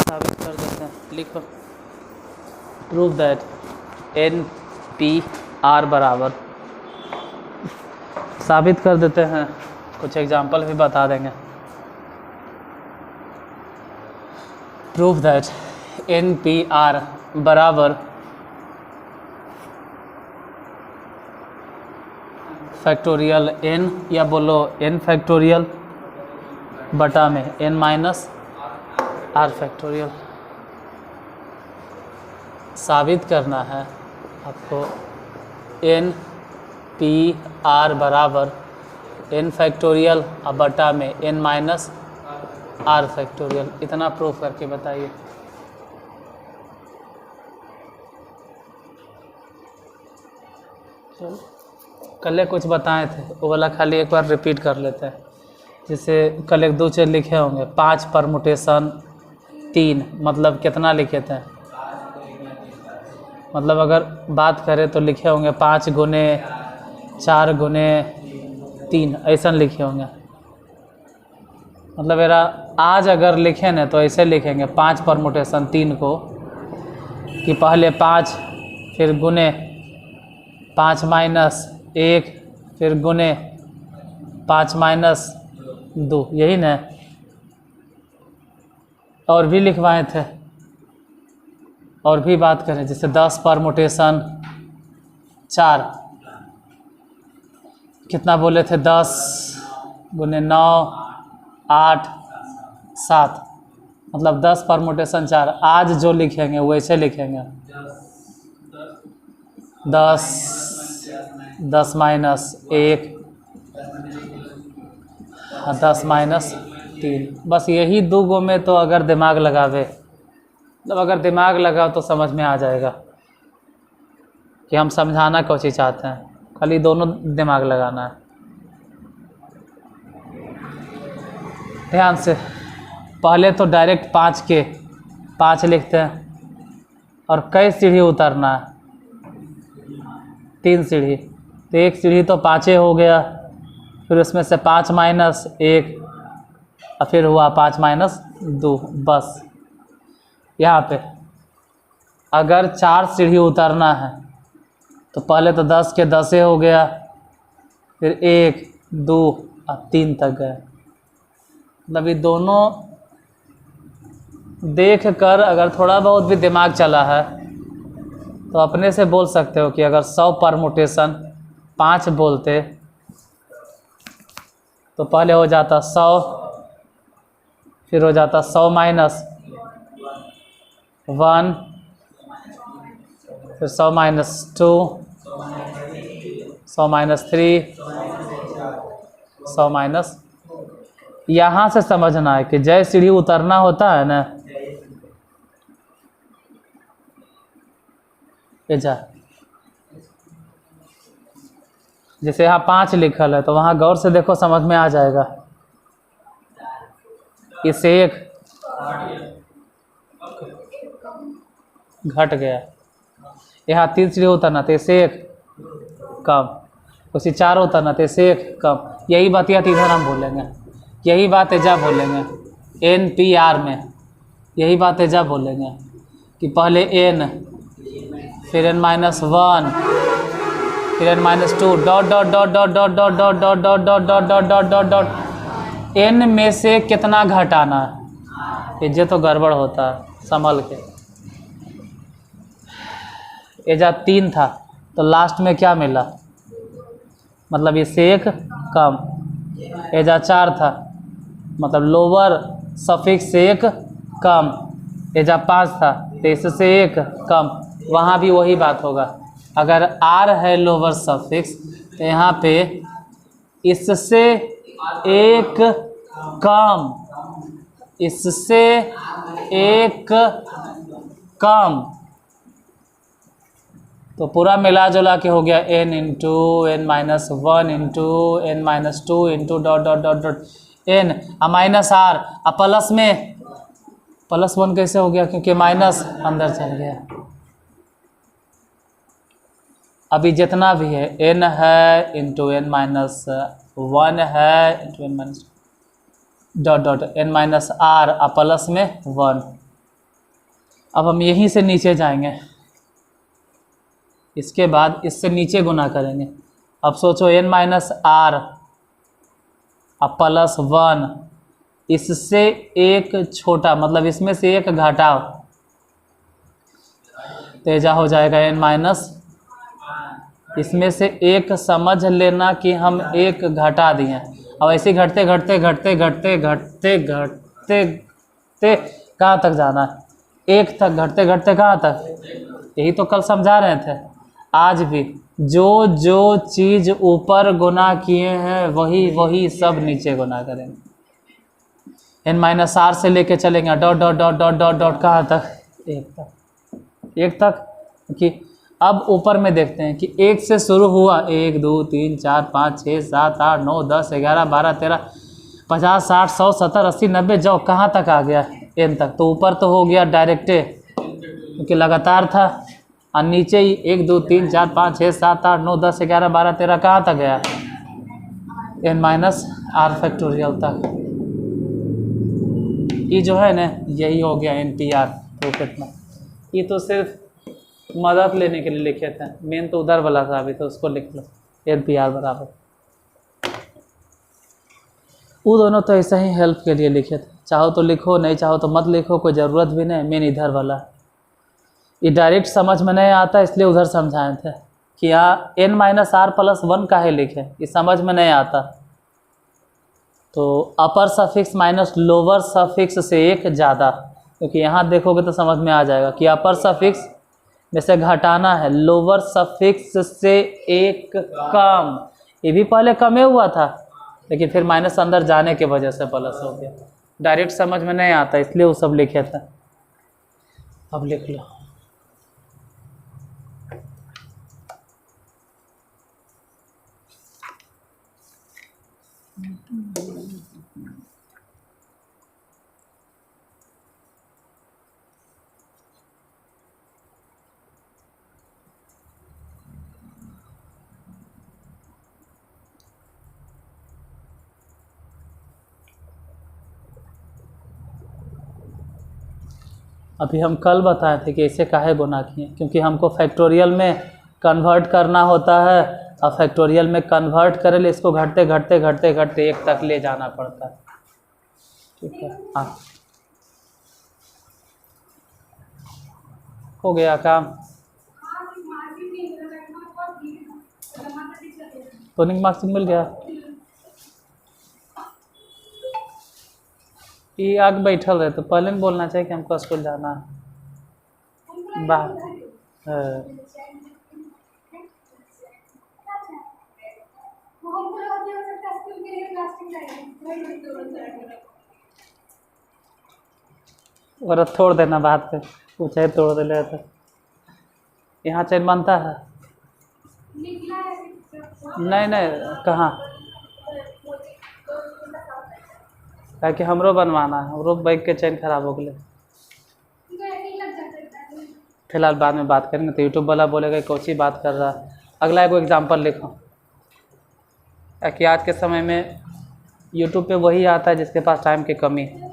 साबित कर देते हैं, लिखो। Prove that N P R बराबर, साबित कर देते हैं, कुछ एग्जाम्पल भी बता देंगे। Prove that N P R बराबर फैक्टोरियल n, या बोलो n फैक्टोरियल बटा में n माइनस आर फैक्टोरियल। साबित करना है आपको n पी आर बराबर n फैक्टोरियल और बटा में n माइनस आर फैक्टोरियल। इतना प्रूफ करके बताइए। कल कुछ बताए थे, वो वाला खाली एक बार रिपीट कर लेते हैं। जैसे कल एक दो चीज़ लिखे होंगे, 5 परमुटेशन 3, मतलब कितना लिखे थे? मतलब अगर बात करें तो लिखे होंगे 5 गुने 4 गुने 3, ऐसा लिखे होंगे। मतलब मेरा आज अगर लिखे ना तो ऐसे लिखेंगे 5 परमुटेशन 3 को, कि पहले 5 फिर गुने 5 माइनस 1 फिर गुने 5 माइनस 2, यही ना। और भी लिखवाए थे, और भी बात करें जैसे 10 परमुटेशन 4, कितना बोले थे? 10 गुने 9 8 7, मतलब 10 परमुटेशन 4। आज जो लिखेंगे वैसे लिखेंगे 10 माइनस 1 और 10 माइनस 3। बस यही 2 गो में तो अगर दिमाग लगावे, मतलब अगर दिमाग लगाओ तो समझ में आ जाएगा कि हम समझाना क्या चीज़ चाहते हैं। खाली दोनों दिमाग लगाना है। ध्यान से, पहले तो डायरेक्ट 5 के 5 लिखते हैं, और कई सीढ़ी उतरना है? 3 सीढ़ी, तो एक सीढ़ी तो 5 हो गया, फिर उसमें से 5 माइनस 1 और फिर हुआ 5 माइनस 2। बस यहाँ पे अगर 4 सीढ़ी उतरना है तो पहले तो 10 के 10 हो गया, फिर 1 2 और 3 तक गए। मतलब ये दोनों देख कर अगर थोड़ा बहुत भी दिमाग चला है तो अपने से बोल सकते हो कि अगर 100 परमुटेशन 5 बोलते तो पहले हो जाता 100, फिर हो जाता 100 माइनस 1, फिर 100 माइनस 2, 100 माइनस 3, 100 माइनस। यहाँ से समझना है कि जय सीढ़ी उतरना होता है ना, ये जा जैसे यहाँ 5 लिखल है तो वहाँ गौर से देखो, समझ में आ जाएगा। इससे 1 घट गया, यहाँ 3 सीढ़ी उतरना तो इससे 1 कम, उसी 4 उतरना तो इससे 1 कम। यही बात या इधर हम बोलेंगे, यही बात एजा बोलेंगे एन पी आर में, यही बात एजा बोलेंगे कि पहले n, फिर n माइनस 1, फिर n minus 2, dot dot dot dot dot dot dot dot dot dot dot dot dot dot dot n में से कितना घटाना है। ये तो गड़बड़ होता है, संभल के। एजा 3 था तो लास्ट में क्या मिला? मतलब इससे 1 कम। एजा 4 था, मतलब लोअर सफिक्स से 1 कम। एजा 5 था तो इससे 1 कम। वहाँ भी वही बात होगा, अगर R है लोअर सफिक्स तो यहाँ पे इससे 1 कम, इससे 1 कम, तो पूरा मिला जुला के हो गया n into n minus 1 into n minus 2 into dot dot dot dot n और माइनस r और प्लस में प्लस 1 कैसे हो गया? क्योंकि माइनस अंदर चल गया। अभी जितना भी है n है इंटू n माइनस 1 है into n minus dot dot n minus r और प्लस में 1, अब हम यहीं से नीचे जाएंगे, इसके बाद इससे नीचे गुना करेंगे। अब सोचो n माइनस आर अब प्लस 1, इससे एक छोटा मतलब इसमें से एक घटाओ, तेजा हो जाएगा n माइनस, इसमें से एक समझ लेना कि हम एक घटा दिए। अब ऐसे घटते घटते घटते घटते घटते घटते घटते कहाँ तक जाना है? एक तक। घटते घटते कहाँ तक? यही तो कल समझा रहे थे। आज भी जो जो चीज़ ऊपर गुना किए हैं वही वही सब नीचे गुना करेंगे। n माइनस आर से लेके चलेंगे dot dot dot dot dot dot कहाँ तक? एक तक। एक तक कि अब ऊपर में देखते हैं कि एक से शुरू हुआ, 1 2 3 4 5 6 7 8 9 10 11 12 13 50 60 100 70 80 90 जाओ कहाँ तक आ गया? n तक। तो ऊपर तो हो गया डायरेक्टे क्योंकि लगातार था, और नीचे ही 1 2 3 4 5 6 7 8 9 10 11 12 13 कहाँ तक गया? n माइनस आर फैक्टोरियल तक। ये जो है ना यही हो गया NPR पॉकेट में। ये तो सिर्फ मदद लेने के लिए लिखे थे, मेन तो उधर वाला था, अभी तो उसको लिख लो NPR बराबर। वो दोनों तो ऐसा ही हेल्प के लिए लिखे थे, चाहो तो लिखो नहीं चाहो तो मत लिखो, कोई ज़रूरत भी नहीं। मेन इधर वाला ये डायरेक्ट समझ में नहीं आता इसलिए उधर समझाए थे कि यहाँ n माइनस आर प्लस 1 काहे लिखे, ये समझ में नहीं आता। तो अपर सफिक्स माइनस लोअर सफिक्स से एक ज़्यादा, क्योंकि यहाँ देखोगे तो समझ में आ जाएगा कि अपर सफिक्स में से घटाना है, लोअर सफिक्स से एक कम। ये भी पहले कमे हुआ था लेकिन फिर माइनस अंदर जाने की वजह से प्लस हो गया। डायरेक्ट समझ में नहीं आता इसलिए वो सब लिखे थे। अब लिख लो अभी हम कल बताए थे कि इसे काहे गुना किए, क्योंकि हमको फैक्टोरियल में कन्वर्ट करना होता है, और फैक्टोरियल में कन्वर्ट करे ले इसको घटते घटते घटते घटते एक तक ले जाना पड़ता है। ठीक है, हाँ हो गया काम। टोनिंग मार्क्सिंग मिल गया। ये आग बैठल रहे तो पहले नहीं बोलना चाहिए कि हमको स्कूल जाना है बाहर। और तोड़ देना बात पे, पूछे तोड़ दे ले तो यहाँ चैन बनता है। नहीं नहीं कहाँ, ताकि हमरो बनवाना है, हमरो बाइक के चैन खराब हो गए। फिलहाल बाद में बात करेंगे। तो यूट्यूब वाला बोलेगा कोची बात कर रहा है। अगला एगो एग्जांपल लिखो, ताकि आज के समय में यूट्यूब पे वही आता है जिसके पास टाइम की कमी है।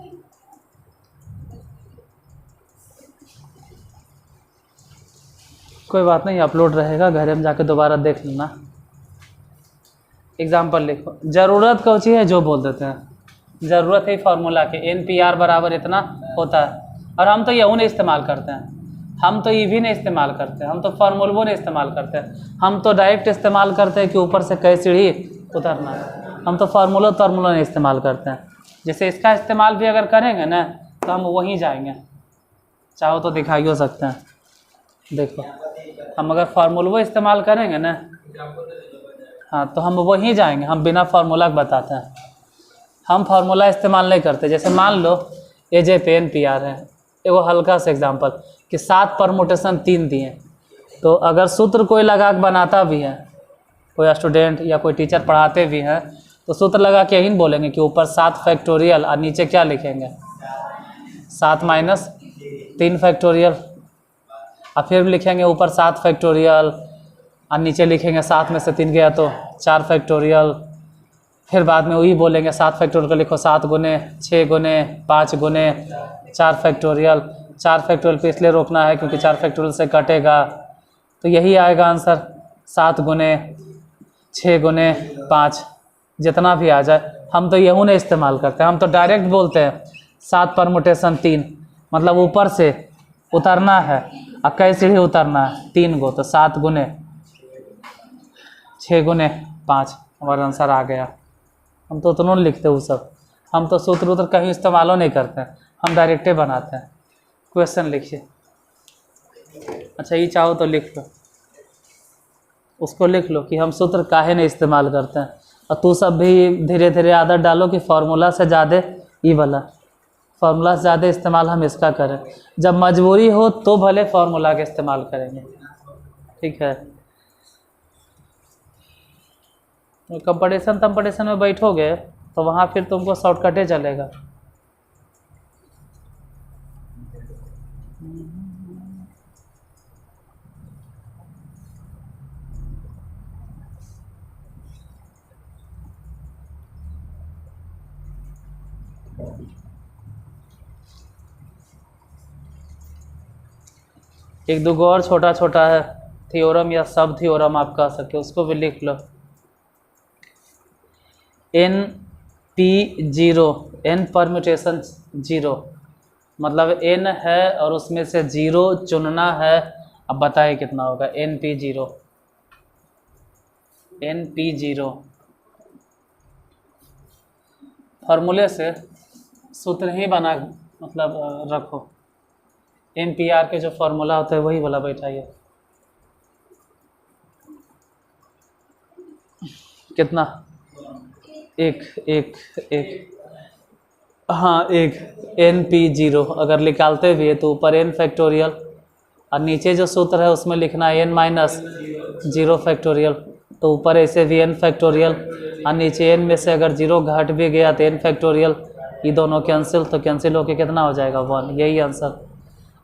कोई बात नहीं, अपलोड रहेगा, घर में जाके दोबारा देख लेना। एग्जांपल लिखो, ज़रूरत कोची है जो बोल देते हैं, ज़रूरत है फार्मूला के NPR बराबर इतना होता है। और हम तो यही नहीं इस्तेमाल करते हैं, हम तो ये भी नहीं इस्तेमाल करते हैं, हम तो फार्मूलों नहीं इस्तेमाल करते हैं। हम तो डायरेक्ट इस्तेमाल करते हैं कि ऊपर से कई सीढ़ी उतरना है। हम तो फार्मूला नहीं इस्तेमाल करते हैं। जैसे इसका इस्तेमाल भी अगर करेंगे ना तो हम वहीं जाएंगे, चाहो तो दिखाई हो सकते हैं। देखो हम अगर फार्मूला इस्तेमाल करेंगे ना, हाँ तो हम वहीं जाएंगे। हम बिना फार्मूला के बताते हैं, हम फार्मूला इस्तेमाल नहीं करते। जैसे मान लो AJ पे NPR है, एगो हल्का सा एग्जांपल कि 7 परमुटेशन 3 दिए, तो अगर सूत्र कोई लगा के बनाता भी है, कोई स्टूडेंट या कोई टीचर पढ़ाते भी हैं, तो सूत्र लगा के यही बोलेंगे कि ऊपर 7 फैक्टोरियल और नीचे क्या लिखेंगे 7 माइनस 3 फैक्टोरियल, और फिर लिखेंगे ऊपर 7 फैक्टोरियल और नीचे लिखेंगे 7 में से 3 गया तो 4 फैक्टोरियल। फिर बाद में वही बोलेंगे 7 फैक्टोरियल को लिखो 7 गुने 6 गुने 5 गुने 4 फैक्टोरियल। 4 फैक्टोरियल पे इसलिए रोकना है क्योंकि 4 फैक्टोरियल से कटेगा, तो यही आएगा आंसर 7 गुने 6 गुने 5, जितना भी आ जाए। हम तो यूँ नहीं इस्तेमाल करते, हम तो डायरेक्ट बोलते हैं 7 परमुटेशन 3, मतलब ऊपर से उतरना है और कई सीढ़ी उतरना है, 3 गो, तो 7 गुने 6 गुने 5 हमारा आंसर आ गया। हम तो उतना लिखते वो सब, हम तो सूत्र उत्र कहीं इस्तेमाल नहीं करते हैं, हम डायरेक्टे बनाते हैं। क्वेश्चन लिखिए। अच्छा ये चाहो तो लिख लो, उसको लिख लो कि हम सूत्र काहे नहीं इस्तेमाल करते हैं, और तू सब भी धीरे धीरे आदत डालो कि फार्मूला से ज़्यादा ये वाला, फार्मूला से ज़्यादा इस्तेमाल हम इसका करें। जब मजबूरी हो तो भले फार्मूला का इस्तेमाल करेंगे, ठीक है। कंपटीशन में बैठोगे तो वहाँ फिर तुमको शॉर्टकटे चलेगा। एक दो और छोटा छोटा है थ्योरम या सब थ्योरम आप कह सकते हो, उसको भी लिख लो। NP0, n परम्यूटेशन 0, मतलब n है और उसमें से 0 चुनना है। अब बताइए कितना होगा NP0। फार्मूले से सूत्र ही बना मतलब रखो, NPR के जो फार्मूला होता है वही वाला बैठाइए। कितना? एक हाँ एक NP0 अगर निकालते भी है तो ऊपर n फैक्टोरियल और नीचे जो सूत्र है उसमें लिखना है n माइनस 0 फैक्टोरियल, तो ऊपर ऐसे भी n फैक्टोरियल और नीचे n में से अगर 0 घट भी गया तो n फैक्टोरियल, ये दोनों कैंसिल, तो कैंसिल होके कितना हो जाएगा 1, यही आंसर।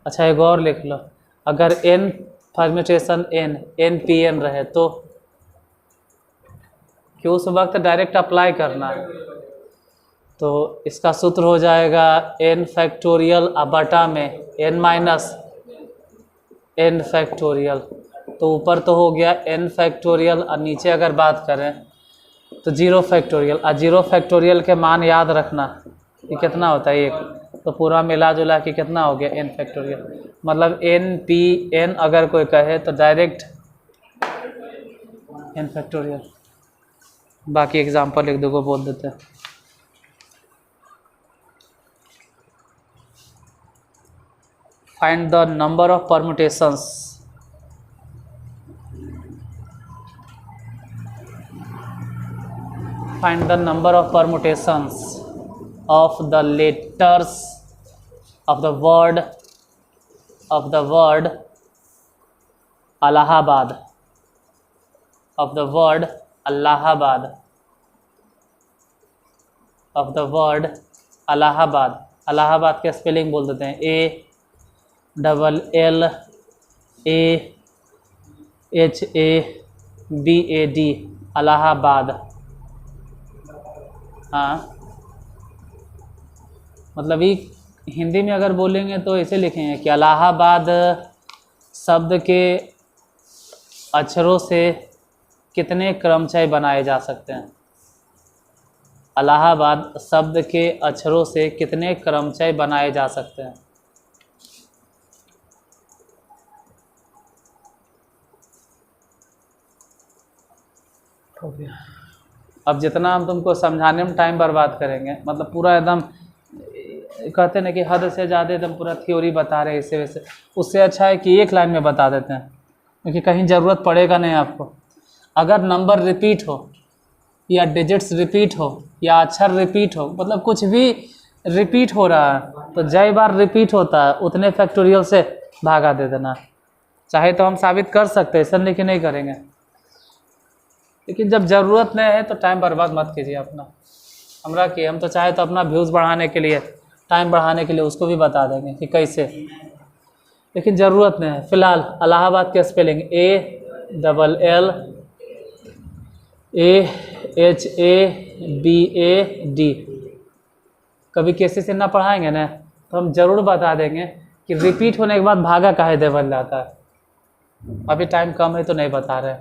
अच्छा एक और लिख लो, अगर n परम्यूटेशन NPN रहे तो कि उस वक्त डायरेक्ट अप्लाई करना है, तो इसका सूत्र हो जाएगा n फैक्टोरियल बटा में n माइनस n फैक्टोरियल, तो ऊपर तो हो गया n फैक्टोरियल और नीचे अगर बात करें तो 0 फैक्टोरियल, और 0 फैक्टोरियल के मान याद रखना कि कितना होता है 1, तो पूरा मिला जुला के कितना हो गया n फैक्टोरियल, मतलब NPN अगर कोई कहे तो डायरेक्ट n फैक्टोरियल। बाकी एग्जाम्पल एक दो को बोल देते हैं। Find the number of permutations find the number of permutations of the letters of the word Allahabad, of the word Allahabad, of the word Allahabad। Allahabad के स्पेलिंग बोल देते हैं ALLAHABAD, अलाहाबाद। हाँ मतलब ये हिंदी में अगर बोलेंगे तो ऐसे लिखेंगे कि अलाहाबाद शब्द के अक्षरों से कितने क्रमचय बनाए जा सकते हैं। अलाहाबाद शब्द के अक्षरों से कितने क्रमचय बनाए जा सकते हैं। हो गया। अब जितना हम तुमको समझाने में टाइम बर्बाद करेंगे, मतलब पूरा एकदम कहते हैं ना कि हद से ज़्यादा एकदम पूरा थ्योरी बता रहे हैं इसे वैसे, उससे अच्छा है कि एक लाइन में बता देते हैं, क्योंकि कहीं ज़रूरत पड़ेगा नहीं आपको। अगर नंबर रिपीट हो या डिजिट्स रिपीट हो या अक्षर रिपीट हो, मतलब कुछ भी रिपीट हो रहा है तो जय बार रिपीट होता है उतने फैक्टोरियल से भागा दे देना। चाहे तो हम साबित कर सकते हैं, ऐसा नहीं कि नहीं करेंगे, लेकिन जब ज़रूरत नहीं है तो टाइम बर्बाद मत कीजिए अपना। हमरा कि हम तो चाहे तो अपना व्यूज़ बढ़ाने के लिए, टाइम बढ़ाने के लिए उसको भी बता देंगे कि कैसे, लेकिन ज़रूरत नहीं है। फ़िलहाल अलाहाबाद के स्पेलिंग ALLAHABAD। कभी किसी से ना पढ़ाएंगे ना तो हम ज़रूर बता देंगे कि रिपीट होने के बाद भागा काहे देवल जाता है। अभी टाइम कम है तो नहीं बता रहे।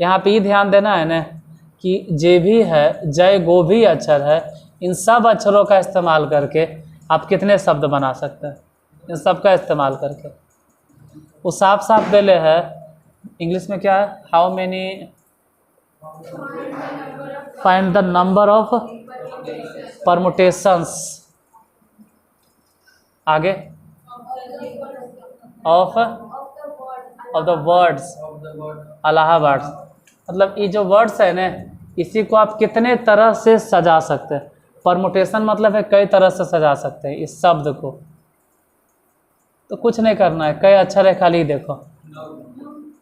यहाँ पे ये ध्यान देना है ना कि जे भी है, जय गो भी अक्षर है, इन सब अक्षरों का इस्तेमाल करके आप कितने शब्द बना सकते हैं, इन सब का इस्तेमाल करके। वो साफ साफ दे ले है, इंग्लिश में क्या है, how many, find the number of permutations, आगे ऑफ द वर्ड्स इलाहाबाद। मतलब ये जो वर्ड्स है ना, इसी को आप कितने तरह से सजा सकते हैं। परमुटेशन मतलब है कई तरह से सजा सकते हैं इस शब्द को। तो कुछ नहीं करना है, कई अक्षर है, खाली देखो,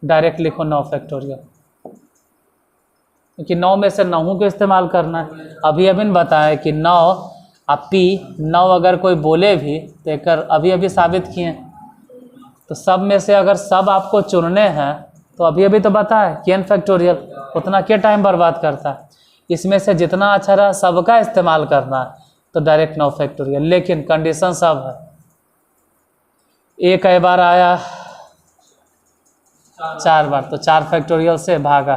डायरेक्ट लिखो 9 फैक्टोरियल, क्योंकि 9 में से 9 को इस्तेमाल करना है। अभी अभी बताया कि 9 आप पी 9 अगर कोई बोले भी तो एक अभी अभी साबित किए। तो सब में से अगर सब आपको चुनने हैं तो अभी अभी तो बताया कि n फैक्टोरियल, उतना क्या टाइम बर्बाद करता है। इसमें से जितना अक्षर है सबका इस्तेमाल करना है तो डायरेक्ट 9 फैक्टोरियल। लेकिन कंडीशन सब है, एक कई बार आया, 4 बार, तो 4 फैक्टोरियल से भागा।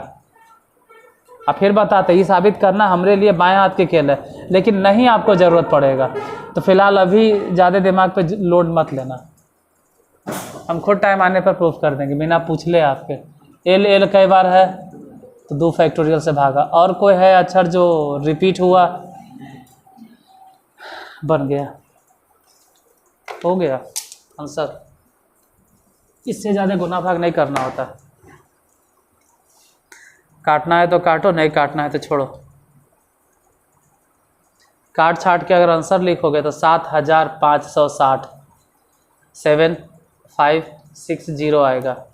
अब फिर बताते ये साबित करना हमारे लिए बाएं हाथ के खेल है, लेकिन नहीं आपको ज़रूरत पड़ेगा। तो फिलहाल अभी ज़्यादा दिमाग पे लोड मत लेना, हम खुद टाइम आने पर प्रूफ कर देंगे बिना पूछ ले आपके। एल कई बार है तो 2 फैक्टोरियल से भागा। और कोई है अक्षर जो रिपीट हुआ, बन गया, हो गया आंसर। इससे ज़्यादा गुना भाग नहीं करना होता। काटना है तो काटो, नहीं काटना है तो छोड़ो। काट छाट के अगर आंसर लिखोगे तो 7560 7560 आएगा।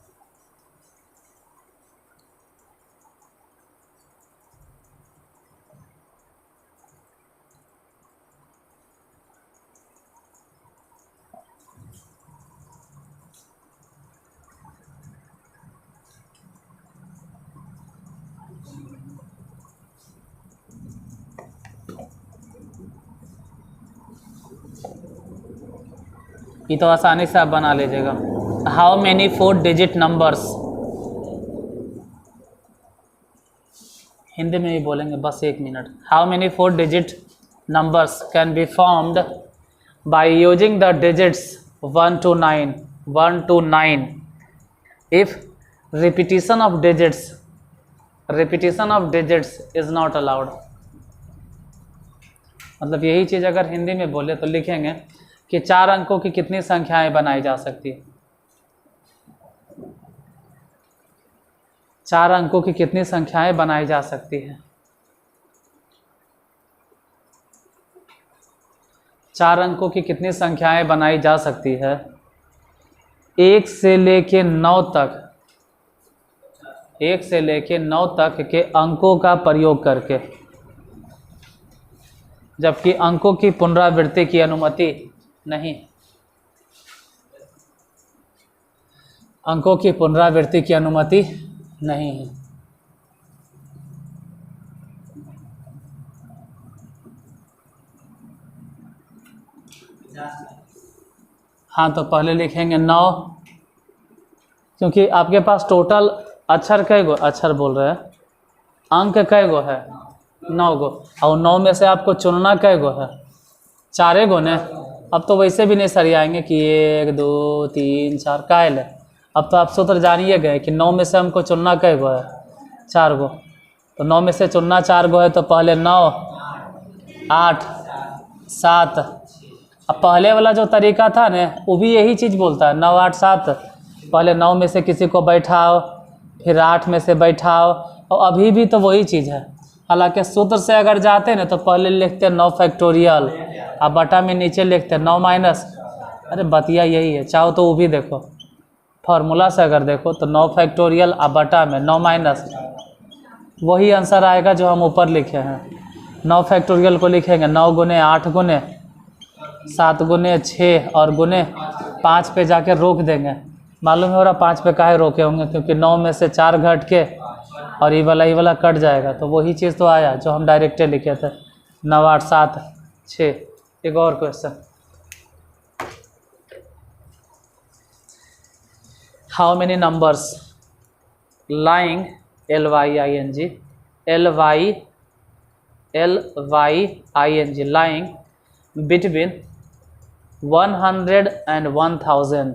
ये तो आसानी से आप बना लीजिएगा। How many 4 digit numbers, Hindi में भी बोलेंगे, बस 1 minute. How many 4 digit numbers can be formed by using the digits 1 to 9 if repetition of digits is not allowed. मतलब यही चीज़ अगर हिंदी में बोले तो लिखेंगे कि 4 अंकों की कितनी संख्याएं बनाई जा सकती है, 4 अंकों की कितनी संख्याएं बनाई जा सकती है। 4 अंकों की कितनी संख्याएं बनाई जा सकती है 1 से लेके 9 तक, 1 से लेके 9 तक के अंकों का प्रयोग करके, जबकि अंकों की पुनरावृत्ति की अनुमति नहीं। अंकों की पुनरावृत्ति की अनुमति नहीं है। हाँ, तो पहले लिखेंगे 9, क्योंकि आपके पास टोटल अक्षर कै गो, अक्षर बोल रहे हैं, अंक कै गो है 9 गो, और 9 में से आपको चुनना कै गो है 4 गो ने। अब तो वैसे भी नहीं सरियाएंगे कि 1 2 3 4 कायल है। अब तो आप सूत्र जानिए गए कि 9 में से हमको चुनना कै गो है 4 गो। तो 9 में से चुनना 4 गो है, तो पहले 9 8 7। अब पहले वाला जो तरीका था ना वो भी यही चीज़ बोलता है, 9 8 7। पहले 9 में से किसी को बैठाओ, फिर 8 में से बैठाओ, और अभी भी तो वही चीज़ है। हालांकि सूत्र से अगर जाते ना तो पहले लिखते 9 फैक्टोरियल, अब बटा में नीचे लिखते 9 माइनस। अरे बतिया यही है, चाहो तो वो भी देखो, फार्मूला से अगर देखो तो 9 फैक्टोरियल अब बटा में 9 माइनस, वही आंसर आएगा जो हम ऊपर लिखे हैं। 9 फैक्टोरियल को लिखेंगे 9 गुने 8 गुने 7 गुने 6 और गुने 5 पे जाके रोक देंगे। मालूम है हो रहा 5 पे काहे रोके होंगे, क्योंकि 9 में से 4 घट के और ये वाला कट जाएगा, तो वही चीज़ तो आया जो हम डायरेक्टे लिखे थे 9 8 7 6। एक और question, how many numbers lying lying lying lying between 100 and 1000।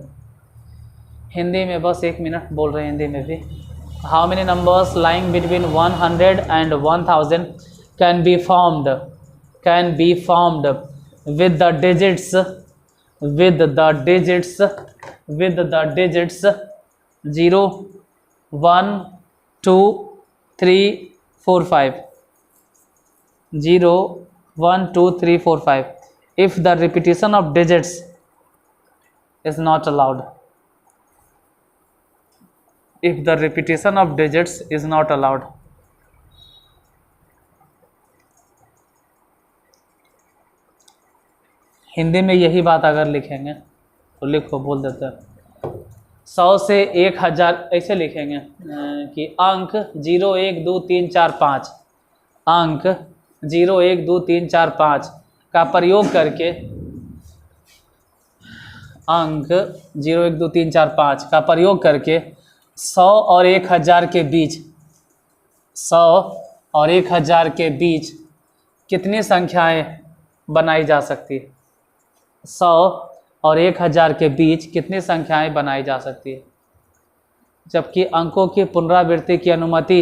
Hindi में बस 1 मिनट बोल रहे हैं हिंदी में भी। How many numbers lying between 100 and 1000 can be formed with the digits 0 1 2 3 4 5 0 1 2 3 4 5 if the repetition of digits is not allowed, if the repetition of digits is not allowed। Hindi में यही बात अगर लिखेंगे तो लिखो, बोल देते हैं 100 से 1000 ऐसे लिखेंगे कि अंक 0 1 2 3 4 5 अंक 0 1 2 3 4 5 का प्रयोग करके अंक 0 1 2 3 4 5 का प्रयोग करके 100 और 1000 के बीच 100 और 1000 के बीच कितनी संख्याएं बनाई जा सकती है। 100 और 1000 के बीच कितनी संख्याएं बनाई जा सकती है, जबकि अंकों की पुनरावृत्ति की अनुमति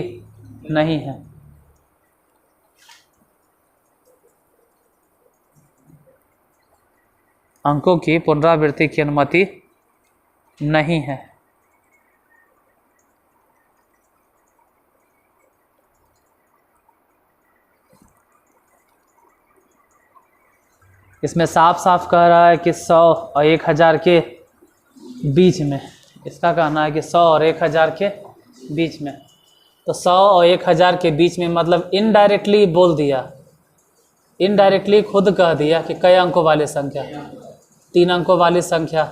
नहीं है। अंकों की पुनरावृत्ति की अनुमति नहीं है। इसमें साफ साफ कह रहा है कि 100 और 1000 के बीच में, इसका कहना है कि 100 और 1000 के बीच में। तो 100 और 1000 के बीच में मतलब इनडायरेक्टली बोल दिया, इनडायरेक्टली खुद कह दिया कि कई अंकों वाली संख्या, 3 अंकों वाली संख्या,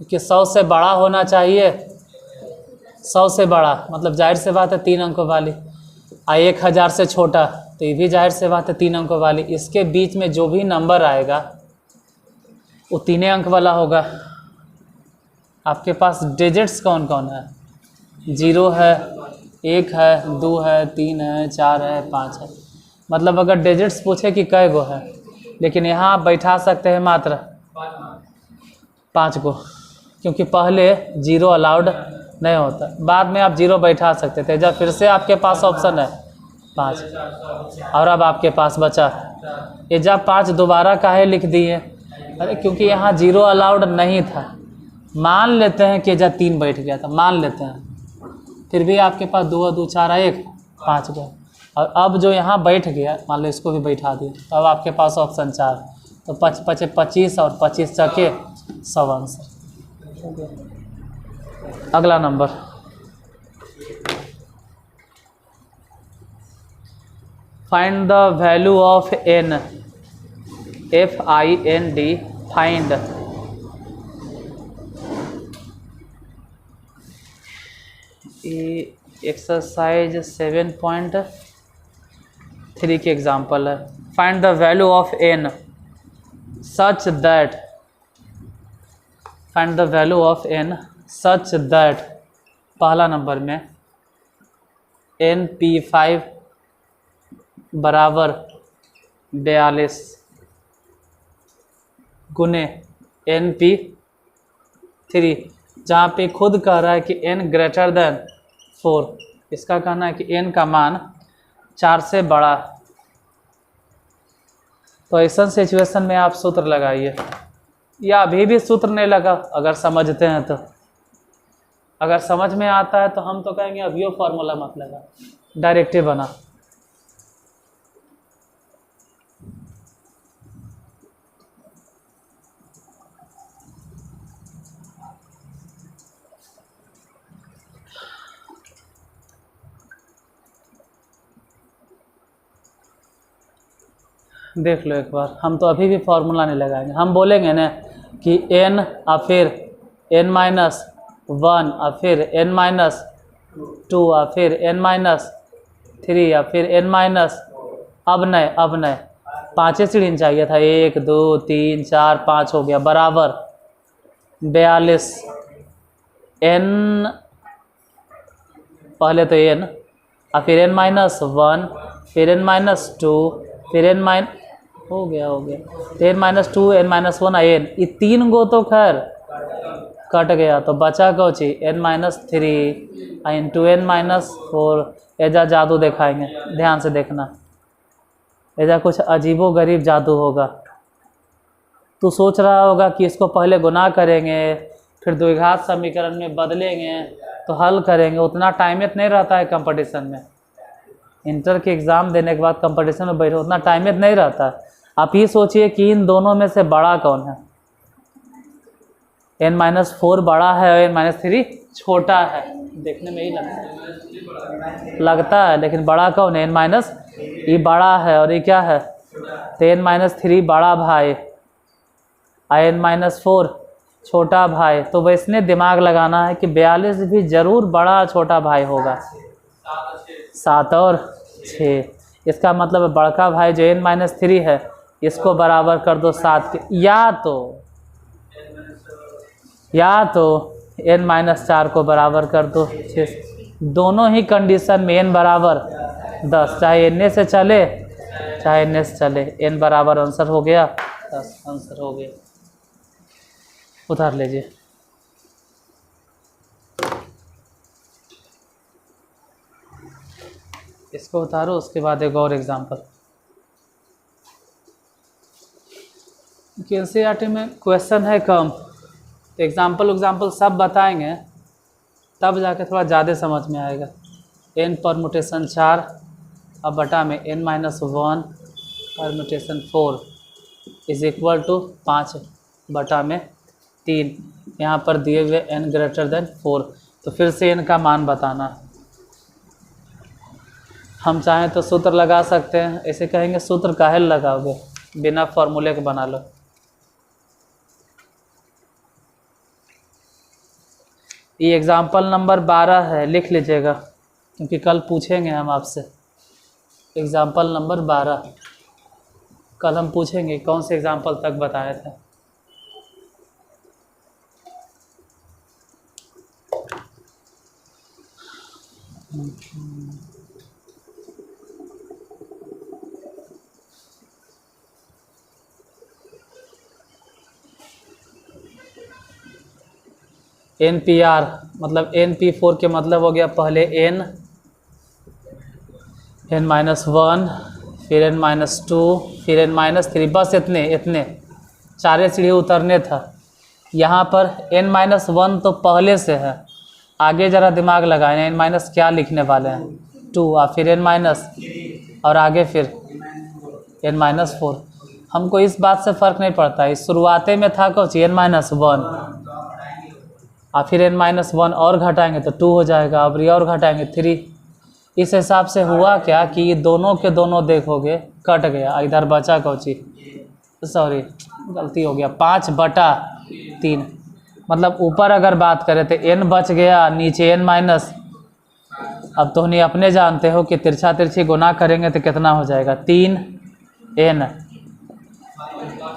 कि 100 से बड़ा होना चाहिए। 100 से बड़ा मतलब जाहिर से बात है 3 अंकों वाली, और 1000 से छोटा तो ये भी जाहिर से बात है 3 अंकों वाली। इसके बीच में जो भी नंबर आएगा वो 3 अंक वाला होगा। आपके पास डिजिट्स कौन कौन है? 0 है, 1 है, 2 है, 3 है, 4 है, 5 है। मतलब अगर डिजिट्स पूछे कि कै गो है, लेकिन यहाँ आप बैठा सकते हैं मात्र 5 को, क्योंकि पहले 0 अलाउड नहीं होता, बाद में आप 0 बैठा सकते थे। जब फिर से आपके पास ऑप्शन है 5, और अब आपके पास बचा ये, जब 5 दोबारा काहे लिख दिए? अरे क्योंकि यहाँ 0 अलाउड नहीं था। मान लेते हैं कि जब 3 बैठ गया था, मान लेते हैं, फिर भी आपके पास 2 2 4 1 5 गया, और अब जो यहाँ बैठ गया मान लो इसको भी बैठा दिए, तो अब आपके पास ऑप्शन 4, तो 5 5 25 और 25 चके 100 आंसर। अगला number, find the value of n, FIND, find. Exercise 7.3 के एग्जाम्पल है। Find the value of n such that, find the value of n such that, पहला नंबर में NP5 बराबर 42 गुने NP3, जहाँ पे खुद कह रहा है कि n ग्रेटर देन 4, इसका कहना है कि n का मान 4 से बड़ा। तो ऐसा सिचुएशन में आप सूत्र लगाइए, या अभी भी सूत्र नहीं लगा अगर समझते हैं तो। अगर समझ में आता है तो हम तो कहेंगे अब यो फार्मूला मत लगा, डायरेक्ट ही बना। देख लो एक बार, हम तो अभी भी फार्मूला नहीं लगाएंगे। हम बोलेंगे ना कि n और फिर n-1 और फिर n-2 और फिर n-3 और फिर n-, अब नहीं 5 सीढ़ी चाहिए था, 1 2 3 4 5 हो गया, बराबर 42 n, पहले तो n और फिर n-1, फिर n-2, फिर हो गया तो n-2, n-1 n, ये 3 गो तो खैर कट गया, तो बचा कौची n-3 इंटू n-4। एजा जादू दिखाएंगे, ध्यान से देखना, एजा कुछ अजीबो गरीब जादू होगा। तू सोच रहा होगा कि इसको पहले गुना करेंगे, फिर द्विघात समीकरण में बदलेंगे, तो हल करेंगे। उतना टाइमेट नहीं रहता है कंपटीशन में। इंटर के एग्ज़ाम देने के बाद कंपटीशन में बैठे, उतना टाइमेट नहीं रहता। आप ये सोचिए कि इन दोनों में से बड़ा कौन है। n-4 बड़ा है और n-3 छोटा है, देखने में ही लगता है, लेकिन बड़ा कौन है? ये बड़ा है और ये क्या है? तो n-3 बड़ा भाई और n-4 छोटा भाई। तो वैसने दिमाग लगाना है कि 42 भी जरूर बड़ा छोटा भाई होगा। 7 और 6, इसका मतलब है बड़का भाई जो n-3 है, इसको बराबर कर दो 7 के, या तो n-4 को बराबर कर दो 6। दोनों ही कंडीशन में n बराबर 10, चाहे n से चले चाहे n से चले, n बराबर आंसर हो गया 10, आंसर हो गया। उतार लीजिए। इसको उतारो, उसके बाद एक और एग्जांपल। एनसीईआरटी में क्वेश्चन है कम, तो एग्जांपल सब बताएंगे, तब जाके थोड़ा ज़्यादा समझ में आएगा। n परमुटेशन 4 अब बटा में n-1 permutation 4 is equal to 5 बटा में 3। यहाँ पर दिए हुए n ग्रेटर देन 4, तो फिर से n का मान बताना। हम चाहें तो सूत्र लगा सकते हैं, ऐसे कहेंगे सूत्र काहे लगाओगे, बिना फॉर्मूले के बना लो। ये एग्जाम्पल नंबर 12 है, लिख लीजिएगा क्योंकि कल पूछेंगे हम आपसे। एग्जाम्पल नंबर 12 कल हम पूछेंगे कौन से एग्जाम्पल तक बताए थे। NPR मतलब NP4 के मतलब हो गया पहले n-1, फिर n-2, फिर n-3, बस इतने 4 सीढ़ी उतरने था। यहाँ पर n-1 तो पहले से है, आगे ज़रा दिमाग लगाए, n- क्या लिखने वाले हैं 2, और फिर n- और आगे फिर n-4। हमको इस बात से फ़र्क नहीं पड़ता, इस शुरुआते में था कुछ n-1 और फिर n-1 और घटाएंगे तो 2 हो जाएगा, अब ये और घटाएंगे 3। इस हिसाब से हुआ क्या कि ये दोनों के दोनों देखोगे कट गया, इधर बचा कौची, सॉरी गलती हो गया, 5 बटा 3। मतलब ऊपर अगर बात करें तो n बच गया, नीचे n-। अब तो नहीं अपने जानते हो कि तिरछा तिरछी गुना करेंगे तो कितना हो जाएगा, 3n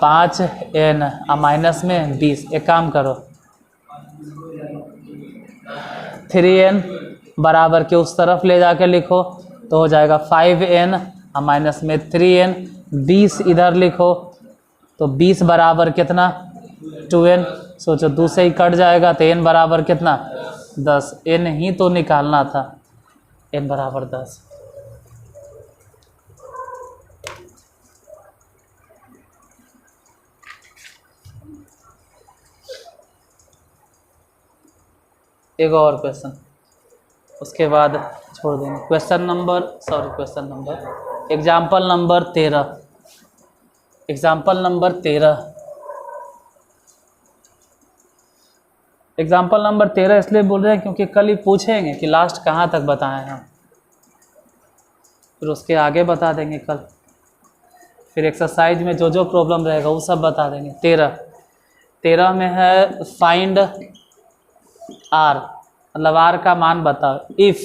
5n और माइनस में 20। एक काम करो, 3n बराबर के उस तरफ ले जाके लिखो तो हो जाएगा 5n और माइनस में 3n, 20 इधर लिखो तो 20 बराबर कितना 2n। सोचो 2 से ही कट जाएगा तो n बराबर कितना 10, n ही तो निकालना था, n बराबर 10। एक और क्वेश्चन, उसके बाद छोड़ देंगे। Question number example number 13। Example number 13 इसलिए बोल रहे हैं क्योंकि कल ही पूछेंगे कि लास्ट कहाँ तक बताएं हम, फिर उसके आगे बता देंगे कल। फिर एक्सरसाइज में जो प्रॉब्लम रहेगा वो सब बता देंगे। 13 में है फाइंड r, मतलब r का मान बताओ। इफ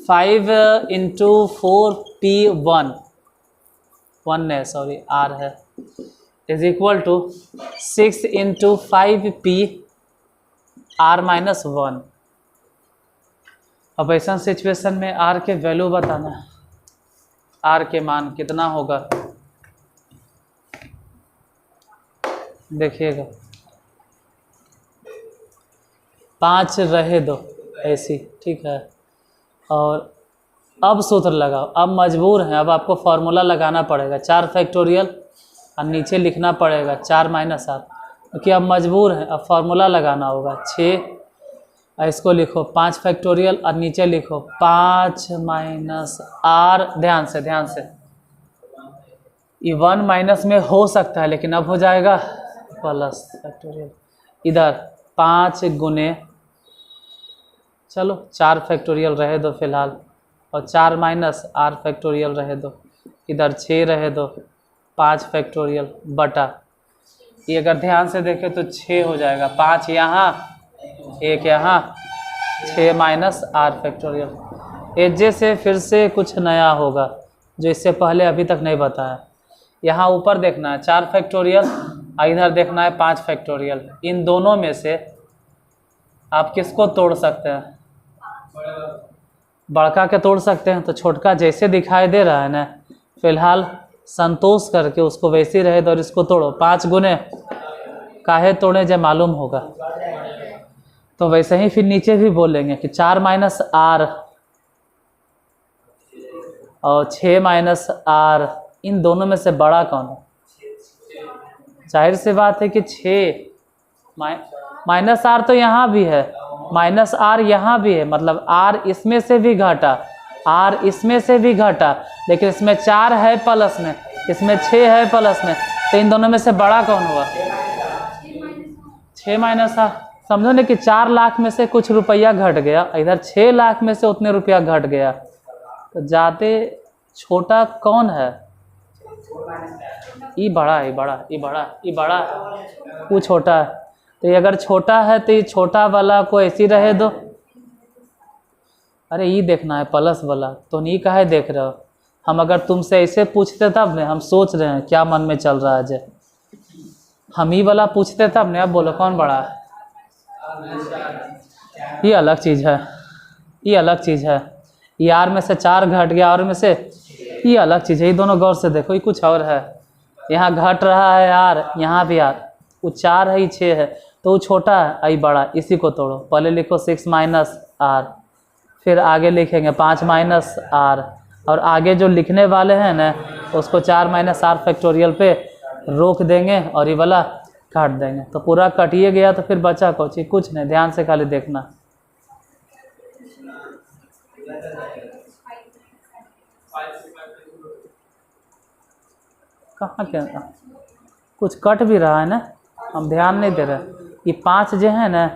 5 × 4p1 r है, is equal to 6 into 5p r-1। अब ऐसा सिचुएशन में r के वैल्यू बताना है, r के मान कितना होगा। देखिएगा 5 रहे दो ऐसी, ठीक है। और अब सूत्र लगाओ, अब मजबूर हैं, अब आपको फॉर्मूला लगाना पड़ेगा 4 फैक्टोरियल और नीचे लिखना पड़ेगा 4 माइनस आर, क्योंकि अब मजबूर हैं, अब फॉर्मूला लगाना होगा 6, इसको लिखो 5 फैक्टोरियल और नीचे लिखो 5 माइनस आर। ध्यान से ये 1 माइनस में हो सकता है, लेकिन अब हो जाएगा प्लस फैक्टोरियल। इधर 5 गुने, चलो 4 फैक्टोरियल रहे दो फिलहाल, और 4 माइनस आर फैक्टोरियल रहे दो, इधर 6 रहे दो, 5 फैक्टोरियल बटा, ये अगर ध्यान से देखें तो 6 हो जाएगा, 5 यहाँ 1 यहाँ, 6 माइनस आर फैक्टोरियल। एजे से फिर से कुछ नया होगा जो इससे पहले अभी तक नहीं बताया। यहाँ ऊपर देखना है 4 फैक्टोरियल और इधर देखना है 5 फैक्टोरियल। इन दोनों में से आप किसको तोड़ सकते हैं? बड़का के तोड़ सकते हैं, तो छोटका जैसे दिखाई दे रहा है ना, फिलहाल संतोष करके उसको वैसे ही रहे दो और इसको तोड़ो। 5 गुने काहे तोड़े जब मालूम होगा, तो वैसे ही फिर नीचे भी बोलेंगे कि 4 माइनस आर और 6 माइनस आर, इन दोनों में से बड़ा कौन है? जाहिर सी बात है कि 6 माइनस आर तो यहाँ भी है, माइनस आर यहाँ भी है, मतलब आर इसमें से भी घटा, आर इसमें से भी घटा, लेकिन इसमें 4 है प्लस में, इसमें 6 है प्लस में, तो इन दोनों में से बड़ा कौन हुआ? 6 माइनस आर। समझो ना कि 4 लाख में से कुछ रुपया घट गया, इधर 6 लाख में से उतने रुपया घट गया, तो ज़्यादा छोटा कौन है? ये बड़ा है, ये बड़ा, वो छोटा है। तो ये अगर छोटा है तो ये छोटा वाला को ऐसी रहे दो। अरे ये देखना है प्लस वाला, तो नहीं काहे देख रहे हो? हम अगर तुमसे ऐसे पूछते तब ने, हम सोच रहे हैं क्या मन में चल रहा है जे, हम ही वाला पूछते तब ने। अब बोलो कौन बड़ा है? ये अलग चीज़ है, ये अलग चीज़ है। ये आर में से 4 घट गया, और में से ये अलग चीज़ है। ये दोनों गौर से देखो, ये कुछ और है। यहाँ घट रहा है आर, यहाँ भी आर, वो 4 है, ये 6 है, तो वो छोटा है, आई बड़ा। इसी को तोड़ो, पहले लिखो 6 माइनस आर, फिर आगे लिखेंगे 5 माइनस आर, और आगे जो लिखने वाले हैं ना उसको 4 माइनस आर फैक्टोरियल पे रोक देंगे और ये वाला काट देंगे, तो पूरा कटिए गया। तो फिर बचा कुछ नहीं, ध्यान से खाली देखना। कहाँ क्या कुछ कट भी रहा है ना, हम ध्यान नहीं दे रहे। ये 5 जो है ना,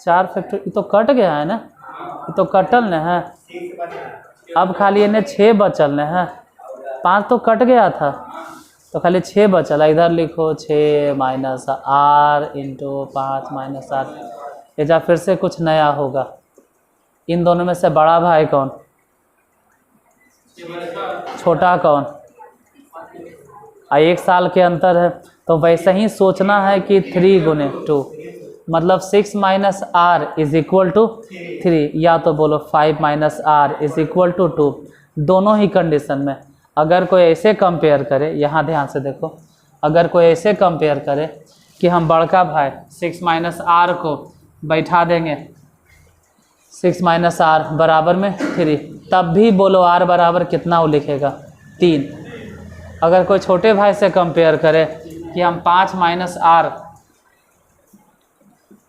चार फैक्टर, ये तो कट गया है ना, ये तो कटल न है। अब खाली इन्हें 6 बचल न है, 5 तो कट गया था, तो खाली 6 बचल। इधर लिखो 6 minus R into 5 minus R. ये जा फिर से कुछ नया होगा। इन दोनों में से बड़ा भाई कौन, छोटा कौन? 1 साल के अंतर है, तो वैसे ही सोचना है कि 3 गुने 2, मतलब 6 minus R is equal to 3, या तो बोलो 5 minus R is equal to 2। दोनों ही कंडीशन में अगर कोई ऐसे कंपेयर करे, यहाँ ध्यान से देखो, अगर कोई ऐसे कंपेयर करे कि हम बड़का भाई 6 माइनस आर को बैठा देंगे 6 माइनस आर बराबर में 3, तब भी बोलो आर बराबर कितना वो लिखेगा 3। अगर कोई छोटे भाई से कंपेयर करे कि हम 5 माइनस आर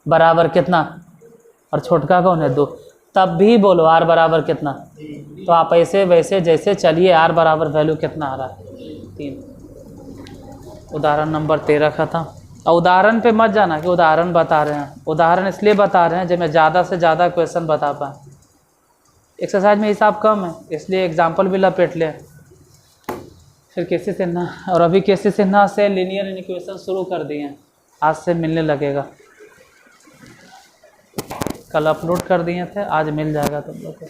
बराबर कितना, और छोटका कौन है 2, तब भी बोलो आर बराबर कितना। तो आप ऐसे वैसे जैसे चलिए, आर बराबर वैल्यू कितना आ रहा है 3। उदाहरण नंबर 13 खत्म। और उदाहरण पे मत जाना कि उदाहरण बता रहे हैं, उदाहरण इसलिए बता रहे हैं जब मैं ज़्यादा से ज़्यादा क्वेश्चन बता पाए। एक्सरसाइज में हिसाब कम है, इसलिए एग्जाम्पल भी लपेट लें। फिर केसी सिन्हा, और अभी केसी सिन्हा से लीनियर इक्वेशन शुरू कर दिए हैं, आज से मिलने लगेगा। कल अपलोड कर दिए थे, आज मिल जाएगा तुम लोग को।